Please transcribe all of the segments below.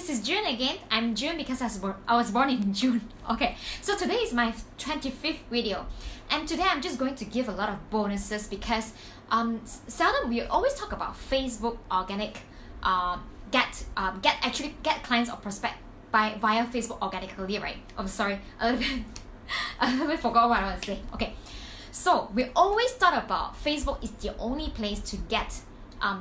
this is June again. I'm June because I was born in June. Okay, so today is my 25th video, and today I'm just going to give a lot of bonuses because seldom we always talk about Facebook organic get clients or prospect via Facebook organically, right? I'm sorry, a little bit forgot what I want to say. Okay, so we always thought about Facebook is the only place to get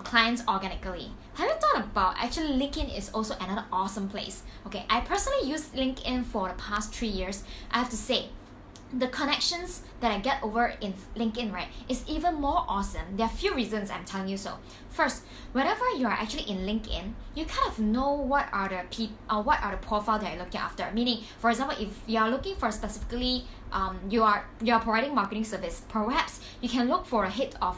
clients organically. Have you thought about actually LinkedIn is also another awesome place? Okay, I personally use LinkedIn for the past 3 years. I have to say, the connections that I get over in LinkedIn, right, is even more awesome. There are a few reasons I'm telling you so. First, whenever you're actually in LinkedIn, you kind of know what are the profile that you're looking after. Meaning, for example, if you are looking for specifically you are providing marketing service, perhaps you can look for a head of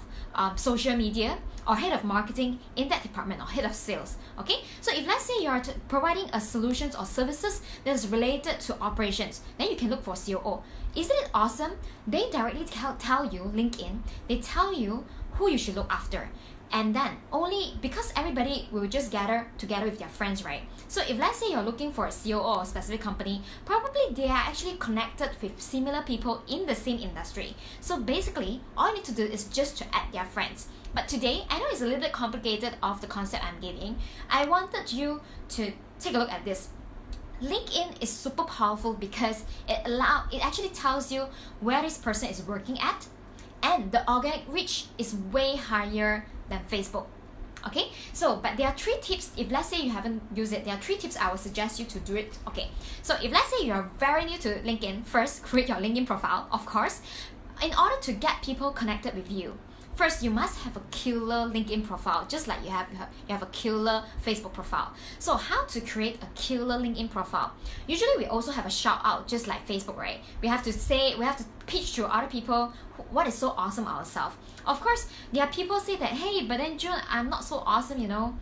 social media or head of marketing in that department or head of sales. Okay, so if let's say you are providing a solutions or services that is related to operations, then you can look for COO. Isn't it awesome? They directly tell you, LinkedIn, they tell you who you should look after. And then only because everybody will just gather together with their friends, right? So if let's say you're looking for a COO or a specific company, probably they are actually connected with similar people in the same industry. So basically, all you need to do is just to add their friends. But today, I know it's a little bit complicated of the concept I'm giving. I wanted you to take a look at this. LinkedIn is super powerful because it actually tells you where this person is working at, and the organic reach is way higher than Facebook. Okay, so but there are 3 tips. If let's say you haven't used it, there are 3 tips I would suggest you to do it. Okay, so if let's say you're very new to LinkedIn, first create your LinkedIn profile, of course. In order to get people connected with you, first you must have a killer LinkedIn profile, just like you have a killer Facebook profile. So how to create a killer LinkedIn profile? Usually we also have a shout out, just like Facebook, right? We have to pitch to other people what is so awesome ourselves. Of course, there are people say that, hey, but then June, I'm not so awesome, you know.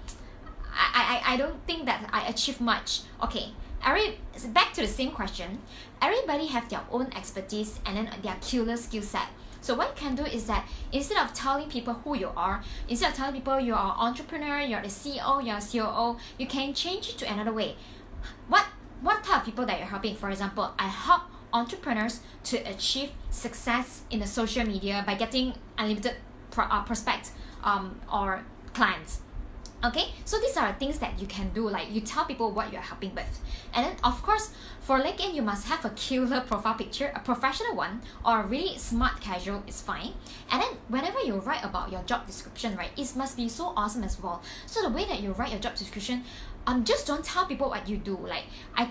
I don't think that I achieve much. Okay, back to the same question. Everybody have their own expertise and then their killer skill set. So what you can do is that instead of telling people who you are, instead of telling people you are an entrepreneur, you're the CEO, you're a COO, you can change it to another way. What type of people that you're helping? For example, I help entrepreneurs to achieve success in the social media by getting unlimited prospects or clients. Okay, so these are the things that you can do, like you tell people what you're helping with. And then of course, for LinkedIn, you must have a killer profile picture, a professional one, or a really smart casual is fine. And then whenever you write about your job description, right, it must be so awesome as well. So the way that you write your job description, just don't tell people what you do. Like I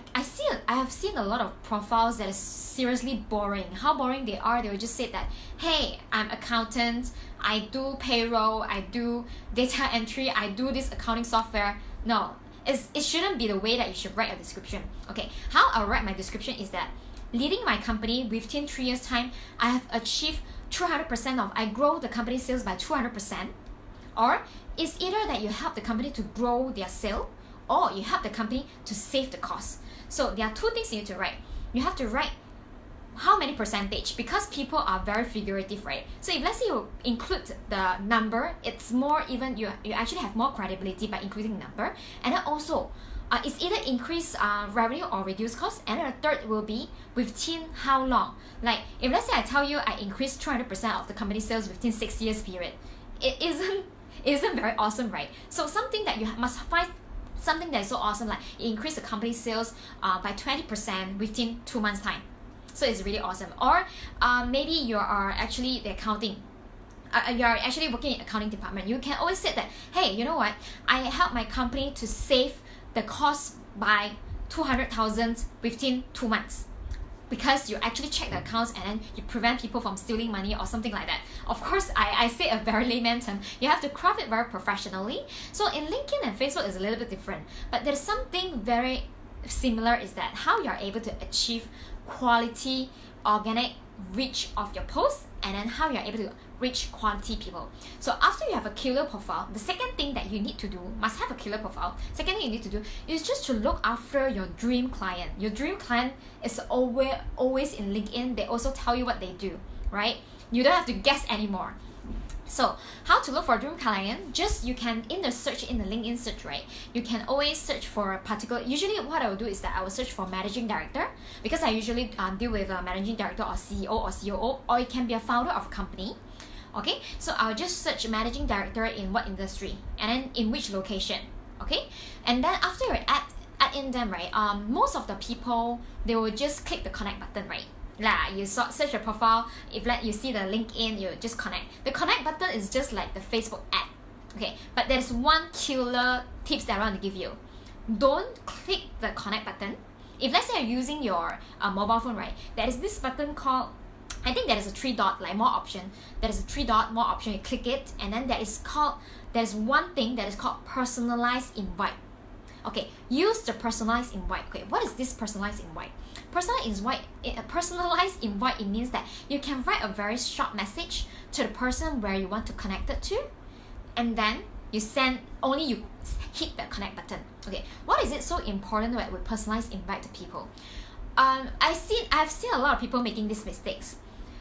have seen a lot of profiles that is seriously boring. How boring they are, they will just say that, hey, I'm accountant, I do payroll, I do data entry, I do this accounting software. No, it shouldn't be the way that you should write a description. Okay, how I'll write my description is that leading my company within 3 years time, I have achieved 200% I grow the company sales by 200%. Or it's either that you help the company to grow their sale, or you help the company to save the cost. So there are 2 things you need to write. You have to write how many percentage, because people are very figurative, right? So if let's say you include the number, it's more even, you actually have more credibility by including number. And then also it's either increase revenue or reduce cost. And then the third will be within how long. Like if let's say I tell you I increased 200% of the company sales within 6 years period, it isn't very awesome, right? So something that you must find something that is so awesome, like you increase the company sales by 20% within 2 months time. So it's really awesome. Or maybe you are actually the accounting. You are actually working in accounting department. You can always say that, hey, you know what? I help my company to save the cost by 200,000 within 2 months. Because you actually check the accounts and then you prevent people from stealing money or something like that. Of course, I say a very layman term. You have to craft it very professionally. So in LinkedIn and Facebook is a little bit different. But there's something very similar, is that how you're able to achieve quality, organic reach of your posts, and then how you're able to reach quality people. So after you have a killer profile, the second thing that you need to do, must have a killer profile, second thing you need to do is just to look after your dream client. Your dream client is always in LinkedIn. They also tell you what they do, right? You don't have to guess anymore. So how to look for a dream client? Just you can in the LinkedIn search, right? You can always search for a particular. Usually, what I will do is that I will search for managing director, because I usually deal with a managing director or CEO or COO, or it can be a founder of a company. Okay, so I'll just search managing director in what industry and then in which location. Okay, and then after you add in them, right? Most of the people, they will just click the connect button, right? You search your profile. If you see the LinkedIn, you just connect. The connect button is just like the Facebook ad. Okay, but there's one killer tips that I want to give you. Don't click the connect button. If let's say you're using your mobile phone, right? There is this button called, I think there is a 3 dot, like more option. There is a 3 dot, more option. You click it, and then there's one thing that is called personalized invite. Okay, use the personalized invite. Okay, what is this personalized invite? Personalized invite, it means that you can write a very short message to the person where you want to connect it to, and then you hit the connect button. Okay, what is it so important with personalized invite to people? I've seen a lot of people making these mistakes.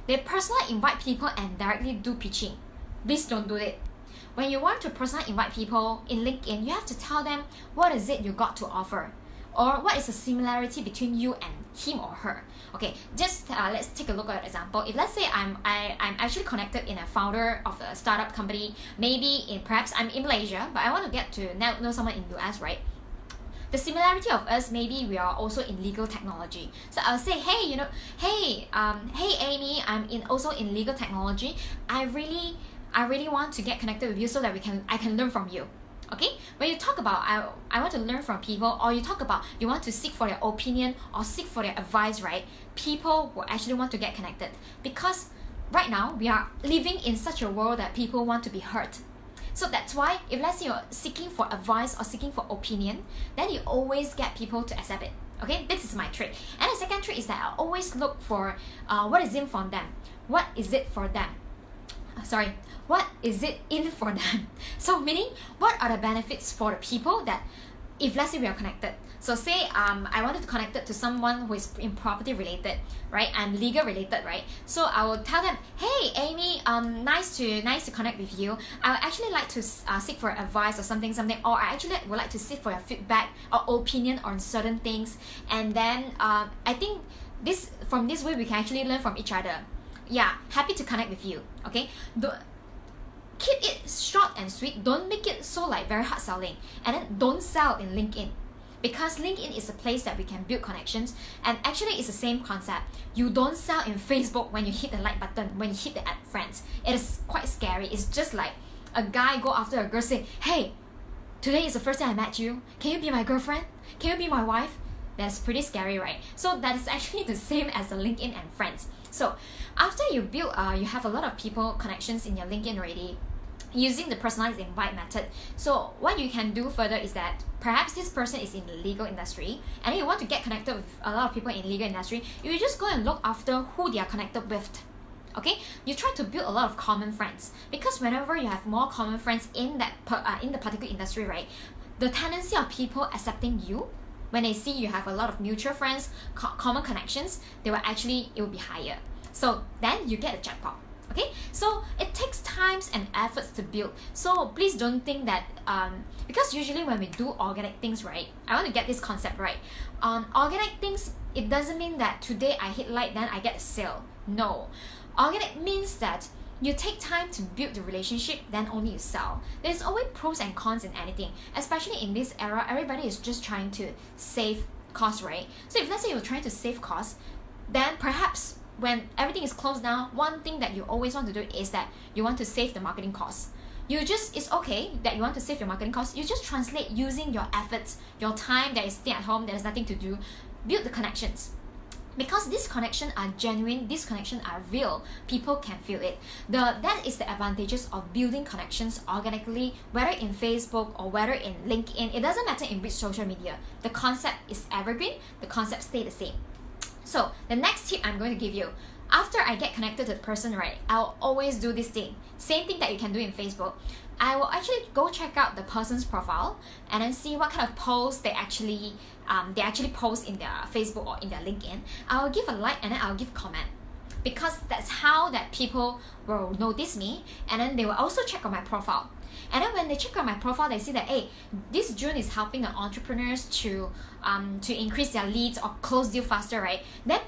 They personally invite people and directly do pitching. Please don't do it. When you want to personally invite people in LinkedIn, you have to tell them what is it you got to offer, or what is the similarity between you and him or her. Okay, just let's take a look at an example. If let's say I'm actually connected in a founder of a startup company, perhaps I'm in Malaysia, but I want to get to know someone in US, right? The similarity of us, maybe we are also in legal technology. So I'll say, hey, hey Amy, also in legal technology. I really want to get connected with you so that I can learn from you. Okay, when you talk about I want to learn from people, or you talk about you want to seek for their opinion or seek for their advice, right? People will actually want to get connected, because right now we are living in such a world that people want to be heard. So that's why if let's say you're seeking for advice or seeking for opinion, then you always get people to accept it. Okay, this is my trick. And the second trick is that I always look for what is in for them. What is it for them? What is it in for them? So meaning, what are the benefits for the people that, if let's say we are connected. So say I wanted to connect it to someone who is in property related, right? I'm legal related, right? So I will tell them, hey Amy, nice to connect with you. I would actually like to seek for advice or something, or I actually would like to seek for your feedback or opinion on certain things. And then I think from this way we can actually learn from each other. Yeah, happy to connect with you. Okay, keep it short and sweet. Don't make it so like very hard selling, and then don't sell in LinkedIn, because LinkedIn is a place that we can build connections, and actually it's the same concept. You don't sell in Facebook when you hit the like button, when you hit the add friends. It is quite scary. It's just like a guy go after a girl, say, hey, today is the first day I met you, can you be my girlfriend, can you be my wife? That's pretty scary, right? So that is actually the same as the LinkedIn and friends. So after you build, you have a lot of people connections in your LinkedIn already, using the personalized invite method. So what you can do further is that perhaps this person is in the legal industry and you want to get connected with a lot of people in legal industry. You just go and look after who they are connected with. Okay, you try to build a lot of common friends, because whenever you have more common friends in the particular industry, right, the tendency of people accepting you, when they see you have a lot of mutual friends, common connections, it will be higher. So then you get a jackpot. Okay, so it takes times and efforts to build. So please don't think that because usually when we do organic things, right, I want to get this concept right. Organic things, it doesn't mean that today I hit like, then I get a sale. No, organic means that you take time to build the relationship, then only you sell. There's always pros and cons in anything, especially in this era. Everybody is just trying to save costs, right? So if let's say you're trying to save costs, then perhaps when everything is closed down, one thing that you always want to do is that you want to save the marketing costs. It's okay that you want to save your marketing costs. You just translate using your efforts, your time that is stay at home, there's nothing to do. Build the connections. Because these connections are genuine, these connections are real, people can feel it. That is the advantages of building connections organically, whether in Facebook or whether in LinkedIn. It doesn't matter in which social media. The concept is evergreen, the concept stay the same. So the next tip I'm going to give you, after I get connected to the person, right, I'll always do this thing. Same thing that you can do in Facebook. I will actually go check out the person's profile and then see what kind of posts they actually post in their Facebook or in their LinkedIn. I'll give a like and then I'll give a comment. because that's how that people will notice me, and then they will also check on my profile. And then when they check on my profile, they see that, hey, this June is helping the entrepreneurs to increase their leads or close deal faster, right? Then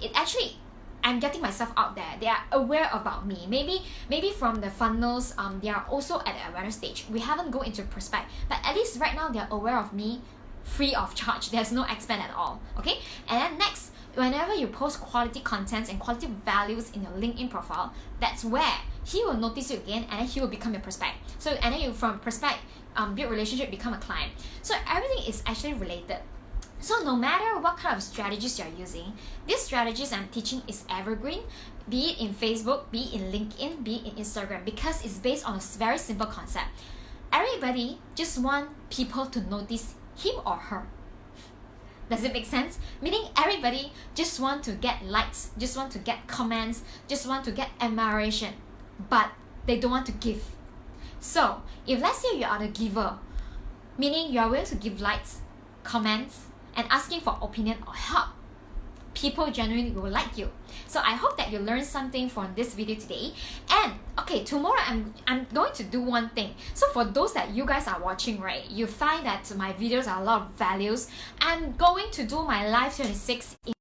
it actually, I'm getting myself out there. They are aware about me. Maybe from the funnels, they are also at the awareness stage. We haven't go into prospect, but at least right now they're aware of me, free of charge. There's no expense at all. Okay. And then next, whenever you post quality contents and quality values in your LinkedIn profile, that's where he will notice you again, and then he will become your prospect. So and then you from prospect, build relationship, become a client. So everything is actually related. So no matter what kind of strategies you're using, these strategies I'm teaching is evergreen, be it in Facebook, be it in LinkedIn, be it in Instagram, because it's based on a very simple concept. Everybody just want people to notice him or her. Does it make sense? Meaning everybody just want to get likes, just want to get comments, just want to get admiration, but they don't want to give. So if let's say you are the giver, meaning you are willing to give likes, comments, and asking for opinion or help, people genuinely will like you. So I hope that you learned something from this video today. And okay, tomorrow I'm going to do one thing. So for those that you guys are watching, right, you find that my videos are a lot of values, I'm going to do my live 26 in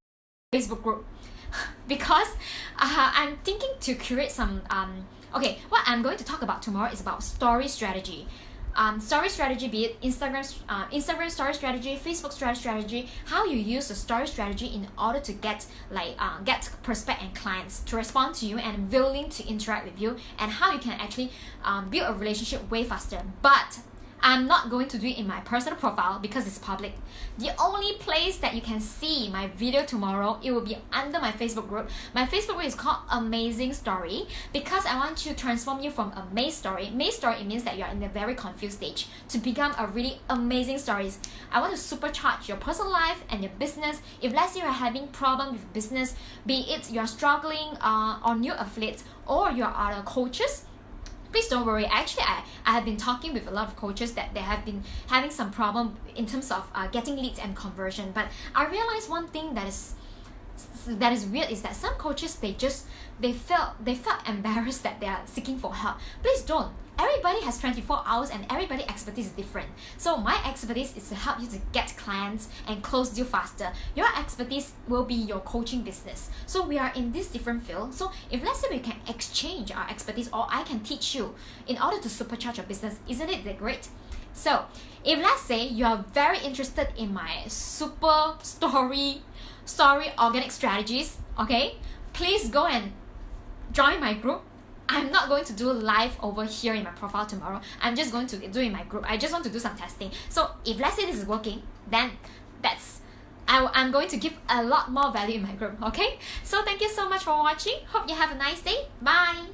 Facebook group because I'm thinking to create some okay, what I'm going to talk about tomorrow is about story strategy. Story strategy, be it Instagram story strategy, Facebook story strategy, how you use the story strategy in order to get prospect and clients to respond to you and willing to interact with you, and how you can actually build a relationship way faster. But I'm not going to do it in my personal profile because it's public. The only place that you can see my video tomorrow, it will be under my Facebook group. My Facebook group is called AMazingStory because I want to transform you from a maze story. Maze story, it means that you are in a very confused stage to become a really amazing stories. I want to supercharge your personal life and your business. If let's say you're having problem with business, be it you're struggling on new affiliates or you're other coaches, please don't worry. Actually, I have been talking with a lot of coaches that they have been having some problem in terms of getting leads and conversion. But I realized one thing that is weird is that some coaches they felt embarrassed that they are seeking for help. Please don't. Everybody has 24 hours and everybody's expertise is different. So my expertise is to help you to get clients and close deal faster. Your expertise will be your coaching business. So we are in this different field. So if let's say we can exchange our expertise, or I can teach you in order to supercharge your business, isn't it that great? So if let's say you are very interested in my super story organic strategies, okay, please go and join my group. I'm not going to do live over here in my profile tomorrow. I'm just going to do in my group. I just want to do some testing. So if let's say this is working, then I'm going to give a lot more value in my group. Okay, so thank you so much for watching. Hope you have a nice day. Bye.